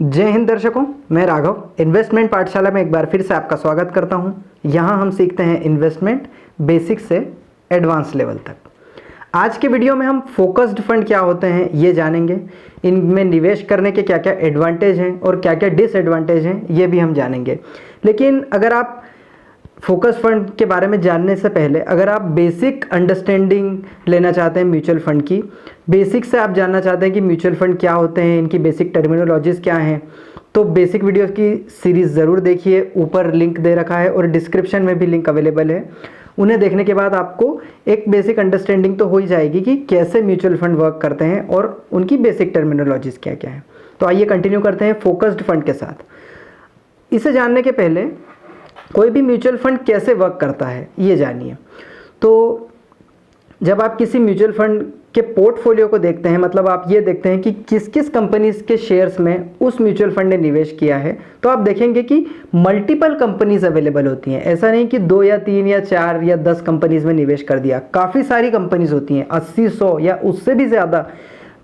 जय हिंद दर्शकों, मैं राघव इन्वेस्टमेंट पाठशाला में एक बार फिर से आपका स्वागत करता हूं। यहां हम सीखते हैं इन्वेस्टमेंट बेसिक से एडवांस लेवल तक। आज के वीडियो में हम फोकस्ड फंड क्या होते हैं ये जानेंगे। इनमें निवेश करने के क्या क्या एडवांटेज हैं और क्या क्या डिसएडवांटेज हैं ये भी हम जानेंगे। लेकिन अगर आप फोकस फंड के बारे में जानने से पहले अगर आप बेसिक अंडरस्टैंडिंग लेना चाहते हैं म्यूचुअल फंड की, बेसिक से आप जानना चाहते हैं कि म्यूचुअल फंड क्या होते हैं, इनकी बेसिक टर्मिनोलॉजीज़ क्या हैं, तो बेसिक वीडियो की सीरीज़ ज़रूर देखिए। ऊपर लिंक दे रखा है और डिस्क्रिप्शन में भी लिंक अवेलेबल है। उन्हें देखने के बाद आपको एक बेसिक अंडरस्टैंडिंग तो हो ही जाएगी कि कैसे म्यूचुअल फंड वर्क करते हैं और उनकी बेसिक टर्मिनोलॉजीज़ क्या क्या है। तो आइए कंटिन्यू करते हैं फोकस्ड फंड के साथ। इसे जानने के पहले कोई भी म्यूचुअल फंड कैसे वर्क करता है ये जानिए। तो जब आप किसी म्यूचुअल फंड के पोर्टफोलियो को देखते हैं, मतलब आप ये देखते हैं कि किस किस कंपनीज के शेयर्स में उस म्यूचुअल फंड ने निवेश किया है, तो आप देखेंगे कि मल्टीपल कंपनीज अवेलेबल होती हैं। ऐसा नहीं कि 2 या 3 या 4 या 10 कंपनीज में निवेश कर दिया, काफ़ी सारी कंपनीज होती हैं, 80, 100 या उससे भी ज़्यादा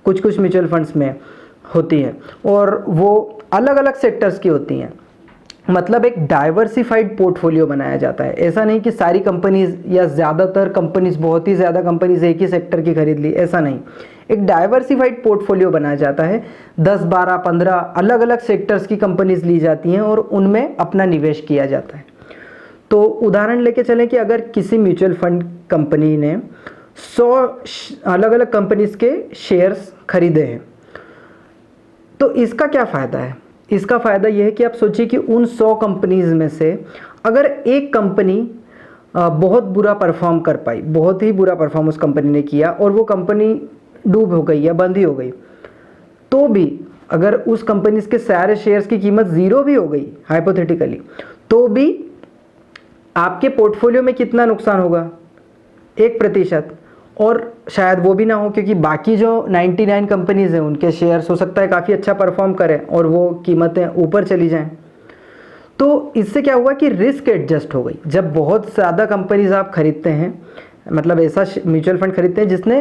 कुछ कुछ म्यूचुअल फंड्स में होती हैं और वो अलग अलग सेक्टर्स की होती हैं। मतलब एक डाइवर्सिफाइड पोर्टफोलियो बनाया जाता है। ऐसा नहीं कि सारी कंपनीज या ज़्यादातर कंपनीज, बहुत ही ज़्यादा कंपनीज एक ही सेक्टर की खरीद ली, ऐसा नहीं। एक डाइवर्सिफाइड पोर्टफोलियो बनाया जाता है। 10, 12, 15 अलग अलग सेक्टर्स की कंपनीज ली जाती हैं और उनमें अपना निवेश किया जाता है। तो उदाहरण लेके चलें कि अगर किसी म्यूचुअल फंड कंपनी ने 100 अलग अलग कंपनीज के शेयर्स खरीदे हैं, तो इसका क्या फ़ायदा है? इसका फ़ायदा यह है कि आप सोचिए कि उन 100 कंपनीज में से अगर एक कंपनी बहुत बुरा परफॉर्म कर पाई, बहुत ही बुरा परफॉर्म उस कंपनी ने किया और वो कंपनी डूब हो गई या बंद ही हो गई, तो भी अगर उस कंपनी के सारे शेयर्स की कीमत 0 भी हो गई हाइपोथेटिकली, तो भी आपके पोर्टफोलियो में कितना नुकसान होगा? 1%। और शायद वो भी ना हो, क्योंकि बाकी जो 99 कंपनीज हैं उनके शेयर्स हो सकता है काफ़ी अच्छा परफॉर्म करें और वो कीमतें ऊपर चली जाएं। तो इससे क्या हुआ कि रिस्क एडजस्ट हो गई। जब बहुत ज़्यादा कंपनीज आप खरीदते हैं, मतलब ऐसा म्यूचुअल फंड खरीदते हैं जिसने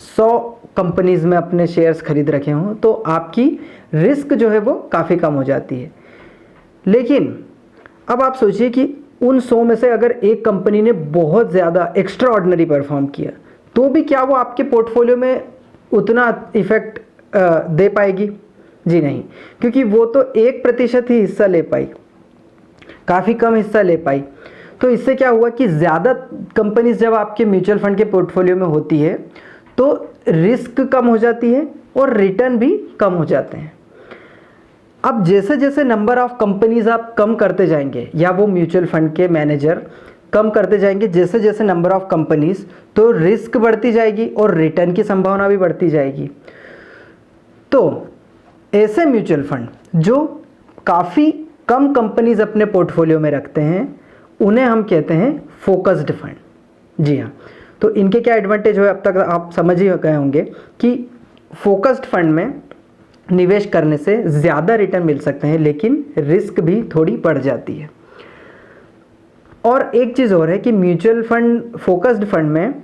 100 कंपनीज में अपने शेयर्स खरीद रखे हों, तो आपकी रिस्क जो है वो काफ़ी कम हो जाती है। लेकिन अब आप सोचिए कि उन 100 में से अगर एक कंपनी ने बहुत ज़्यादा एक्स्ट्रा ऑर्डिनरी परफॉर्म किया, तो भी क्या वो आपके पोर्टफोलियो में उतना इफेक्ट दे पाएगी? जी नहीं, क्योंकि वो तो 1% ही हिस्सा ले पाई, काफ़ी कम हिस्सा ले पाई। तो इससे क्या हुआ कि ज़्यादा कंपनीज जब आपके म्यूचुअल फंड के पोर्टफोलियो में होती है तो रिस्क कम हो जाती है और रिटर्न भी कम हो जाते हैं। अब जैसे जैसे नंबर ऑफ कंपनीज आप कम करते जाएंगे या वो म्यूचुअल फंड के मैनेजर कम करते जाएंगे, जैसे जैसे नंबर ऑफ कंपनीज, तो रिस्क बढ़ती जाएगी और रिटर्न की संभावना भी बढ़ती जाएगी। तो ऐसे म्यूचुअल फंड जो काफ़ी कम कंपनीज अपने पोर्टफोलियो में रखते हैं उन्हें हम कहते हैं फोकस्ड फंड। जी हाँ, तो इनके क्या एडवांटेज हो, अब तक आप समझ ही गए होंगे कि फोकस्ड फंड में निवेश करने से ज़्यादा रिटर्न मिल सकते हैं, लेकिन रिस्क भी थोड़ी बढ़ जाती है। और एक चीज़ और है कि म्यूचुअल फंड, फोकस्ड फंड में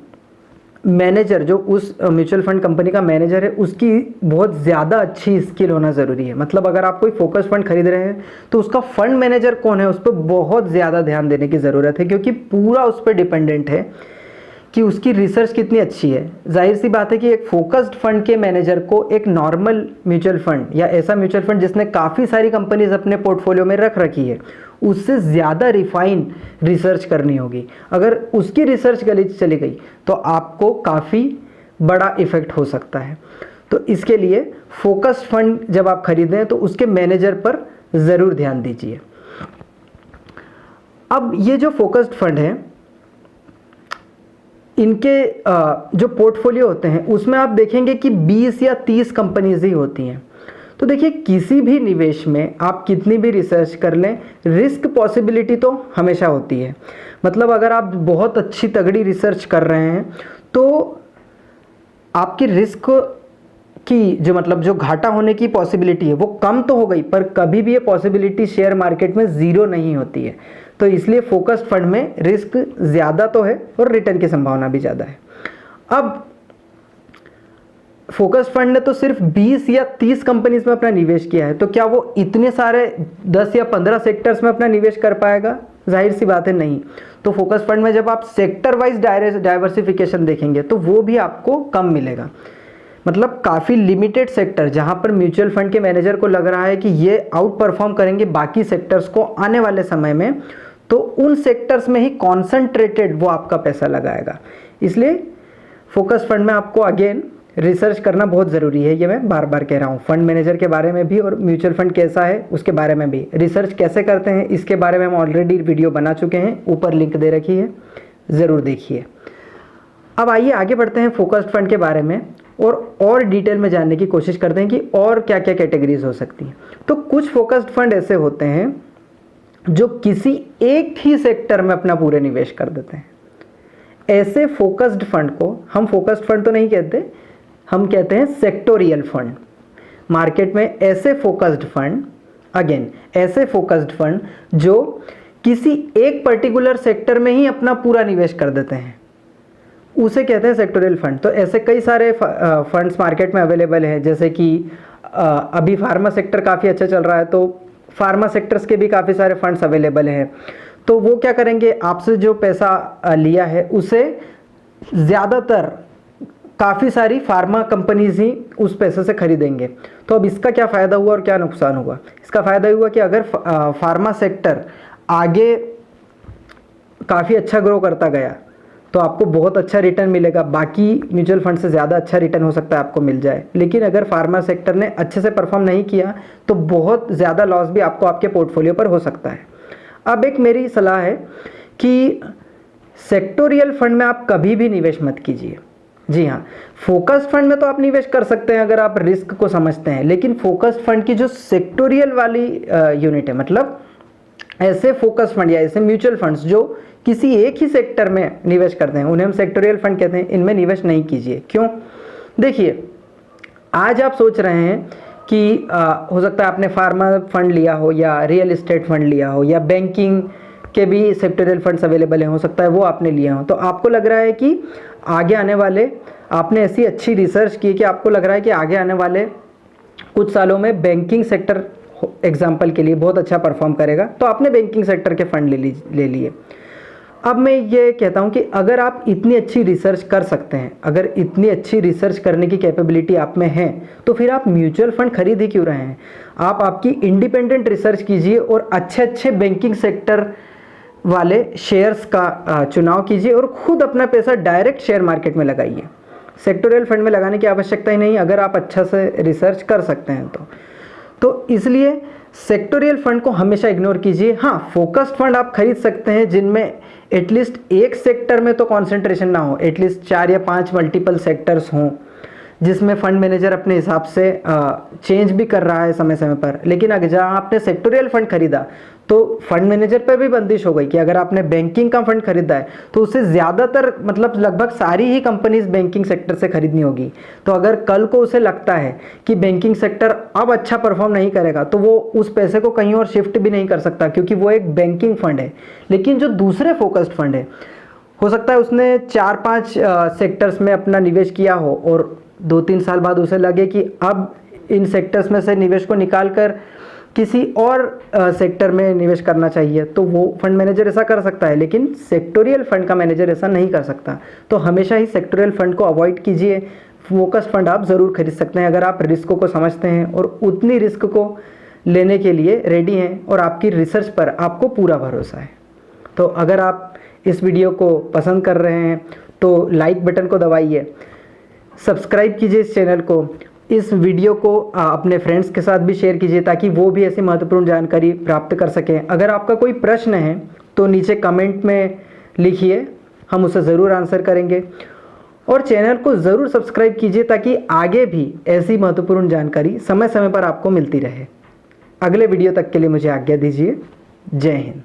मैनेजर, जो उस म्यूचुअल फंड कंपनी का मैनेजर है, उसकी बहुत ज़्यादा अच्छी स्किल होना ज़रूरी है। मतलब अगर आप कोई फोकस फंड खरीद रहे हैं तो उसका फंड मैनेजर कौन है, उस पर बहुत ज़्यादा ध्यान देने की ज़रूरत है, क्योंकि पूरा उस पर डिपेंडेंट है कि उसकी रिसर्च कितनी अच्छी है। जाहिर सी बात है कि एक फोकस्ड फंड के मैनेजर को एक नॉर्मल म्यूचुअल फंड या ऐसा म्यूचुअल फंड जिसने काफ़ी सारी कंपनीज अपने पोर्टफोलियो में रख रखी है, उससे ज़्यादा रिफाइन रिसर्च करनी होगी। अगर उसकी रिसर्च गलत चली गई तो आपको काफ़ी बड़ा इफेक्ट हो सकता है। तो इसके लिए फोकस्ड फंड जब आप खरीदें तो उसके मैनेजर पर ज़रूर ध्यान दीजिए। अब ये जो फोकस्ड फंड है, इनके जो पोर्टफोलियो होते हैं उसमें आप देखेंगे कि 20 या 30 कंपनीज ही होती हैं। तो देखिए, किसी भी निवेश में आप कितनी भी रिसर्च कर लें, रिस्क पॉसिबिलिटी तो हमेशा होती है। मतलब अगर आप बहुत अच्छी तगड़ी रिसर्च कर रहे हैं तो आपकी रिस्क की जो घाटा होने की पॉसिबिलिटी है वो कम तो हो गई, पर कभी भी ये पॉसिबिलिटी शेयर मार्केट में 0 नहीं होती है। तो इसलिए फोकस्ड फंड में रिस्क ज़्यादा तो है और रिटर्न की संभावना भी ज़्यादा है। अब फोकस्ड फंड ने तो सिर्फ 20 या 30 कंपनीज में अपना निवेश किया है, तो क्या वो इतने सारे 10 या 15 सेक्टर्स में अपना निवेश कर पाएगा? जाहिर सी बात है नहीं। तो फोकस फंड में जब आप सेक्टर वाइज डाइवर्सिफिकेशन देखेंगे तो वो भी आपको कम मिलेगा। मतलब काफ़ी लिमिटेड सेक्टर जहां पर म्यूचुअल फंड के मैनेजर को लग रहा है कि ये आउट परफॉर्म करेंगे बाकी सेक्टर्स को आने वाले समय में, तो उन सेक्टर्स में ही कॉन्सेंट्रेटेड वो आपका पैसा लगाएगा। इसलिए फोकस फंड में आपको अगेन रिसर्च करना बहुत ज़रूरी है। ये मैं बार बार कह रहा हूँ, फंड मैनेजर के बारे में भी और म्यूचुअल फंड कैसा है उसके बारे में भी। रिसर्च कैसे करते हैं इसके बारे में हम ऑलरेडी वीडियो बना चुके हैं, ऊपर लिंक दे रखी है, ज़रूर देखिए। अब आइए आगे बढ़ते हैं फोकस्ड फंड के बारे में और डिटेल में जानने की कोशिश करते हैं कि और क्या क्या कैटेगरीज हो सकती हैं। तो कुछ फोकस्ड फंड ऐसे होते हैं जो किसी एक ही सेक्टर में अपना पूरे निवेश कर देते हैं। ऐसे फोकस्ड फंड को हम फोकस्ड फंड तो नहीं कहते, हम कहते हैं सेक्टोरियल फंड। मार्केट में ऐसे फोकस्ड फंड, अगेन ऐसे फोकस्ड फंड जो किसी एक पर्टिकुलर सेक्टर में ही अपना पूरा निवेश कर देते हैं, उसे कहते हैं सेक्टोरियल फंड। तो ऐसे कई सारे फंड्स मार्केट में अवेलेबल हैं, जैसे कि अभी फार्मा सेक्टर काफ़ी अच्छा चल रहा है, तो फार्मा सेक्टर्स के भी काफ़ी सारे फंड्स अवेलेबल हैं। तो वो क्या करेंगे, आपसे जो पैसा लिया है उसे ज़्यादातर काफ़ी सारी फार्मा कंपनीज ही उस पैसे से खरीदेंगे। तो अब इसका क्या फ़ायदा हुआ और क्या नुकसान हुआ? इसका फ़ायदा हुआ कि अगर फार्मा सेक्टर आगे काफ़ी अच्छा ग्रो करता गया तो आपको बहुत अच्छा रिटर्न मिलेगा, बाकी म्यूचुअल फंड से ज़्यादा अच्छा रिटर्न हो सकता है आपको मिल जाए। लेकिन अगर फार्मा सेक्टर ने अच्छे से परफॉर्म नहीं किया तो बहुत ज़्यादा लॉस भी आपको आपके पोर्टफोलियो पर हो सकता है। अब एक मेरी सलाह है कि सेक्टोरियल फंड में आप कभी भी निवेश मत कीजिए। जी हाँ, फोकस्ड फंड में तो आप निवेश कर सकते हैं अगर आप रिस्क को समझते हैं, लेकिन फोकस्ड फंड की जो सेक्टोरियल वाली यूनिट है, मतलब ऐसे फोकस फंड या ऐसे म्यूचुअल फंड्स जो किसी एक ही सेक्टर में निवेश करते हैं, उन्हें हम सेक्टोरियल फंड कहते हैं। इनमें निवेश नहीं कीजिए। क्यों? देखिए, आज आप सोच रहे हैं कि हो सकता है आपने फार्मा फंड लिया हो या रियल एस्टेट फंड लिया हो या बैंकिंग के भी सेक्टोरियल फंड्स अवेलेबल हैं, हो सकता है वो आपने लिया हो। तो आपको लग रहा है कि आगे आने वाले, आपने ऐसी अच्छी रिसर्च की कि आपको लग रहा है कि आगे आने वाले कुछ सालों में बैंकिंग सेक्टर एग्जाम्पल के लिए बहुत अच्छा परफॉर्म करेगा, तो आपने बैंकिंग सेक्टर के फंड ले लिए। अब मैं ये कहता हूँ कि अगर आप इतनी अच्छी रिसर्च कर सकते हैं, अगर इतनी अच्छी रिसर्च करने की कैपेबिलिटी आप में है, तो फिर आप म्यूचुअल फंड खरीद ही क्यों रहे हैं? आप आपकी इंडिपेंडेंट रिसर्च कीजिए और अच्छे अच्छे बैंकिंग सेक्टर वाले शेयर्स का चुनाव कीजिए और खुद अपना पैसा डायरेक्ट शेयर मार्केट में लगाइए। सेक्टोरियल फंड में लगाने की आवश्यकता ही नहीं अगर आप अच्छा से रिसर्च कर सकते हैं तो इसलिए सेक्टोरियल फंड को हमेशा इग्नोर कीजिए। हाँ, फोकस्ड फंड आप खरीद सकते हैं जिनमें एटलीस्ट एक सेक्टर में तो कंसंट्रेशन ना हो, एटलीस्ट 4 या 5 मल्टीपल सेक्टर्स हों, जिसमें फंड मैनेजर अपने हिसाब से चेंज भी कर रहा है समय समय पर। लेकिन अगर जहाँ आपने सेक्टोरियल फंड खरीदा तो फंड मैनेजर पर भी बंदिश हो गई कि अगर आपने बैंकिंग का फंड खरीदा है तो उसे ज़्यादातर, मतलब लगभग सारी ही कंपनीज बैंकिंग सेक्टर से खरीदनी होगी। तो अगर कल को उसे लगता है कि बैंकिंग सेक्टर अब अच्छा परफॉर्म नहीं करेगा तो वो उस पैसे को कहीं और शिफ्ट भी नहीं कर सकता, क्योंकि वो एक बैंकिंग फंड है। लेकिन जो दूसरे फोकस्ड फंड है, हो सकता है उसने 4-5 सेक्टर्स में अपना निवेश किया हो और 2-3 साल बाद उसे लगे कि अब इन सेक्टर्स में से निवेश को निकाल कर किसी और सेक्टर में निवेश करना चाहिए, तो वो फंड मैनेजर ऐसा कर सकता है। लेकिन सेक्टोरियल फंड का मैनेजर ऐसा नहीं कर सकता। तो हमेशा ही सेक्टोरियल फंड को अवॉइड कीजिए। फोकस फंड आप ज़रूर खरीद सकते हैं अगर आप रिस्क को समझते हैं और उतनी रिस्क को लेने के लिए रेडी हैं और आपकी रिसर्च पर आपको पूरा भरोसा है। तो अगर आप इस वीडियो को पसंद कर रहे हैं तो लाइक बटन को दबाइए, सब्सक्राइब कीजिए इस चैनल को, इस वीडियो को अपने फ्रेंड्स के साथ भी शेयर कीजिए ताकि वो भी ऐसी महत्वपूर्ण जानकारी प्राप्त कर सकें। अगर आपका कोई प्रश्न है तो नीचे कमेंट में लिखिए, हम उसे ज़रूर आंसर करेंगे। और चैनल को ज़रूर सब्सक्राइब कीजिए ताकि आगे भी ऐसी महत्वपूर्ण जानकारी समय समय पर आपको मिलती रहे। अगले वीडियो तक के लिए मुझे आज्ञा दीजिए। जय हिंद।